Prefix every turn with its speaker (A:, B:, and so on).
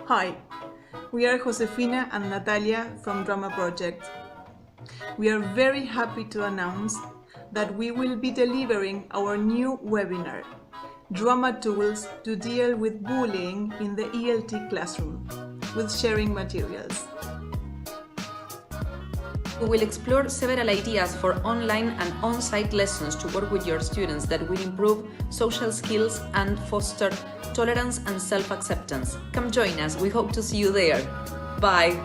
A: Hi, we are Josefina and Natalia from Drama Project. We are very happy to announce that we will be delivering our new webinar, Drama Tools to Deal with Bullying in the ELT Classroom, with sharing materials.
B: We will explore several ideas for online and on-site lessons to work with your students that will improve social skills and foster tolerance and self-acceptance. Come join us. We hope to see you there. Bye.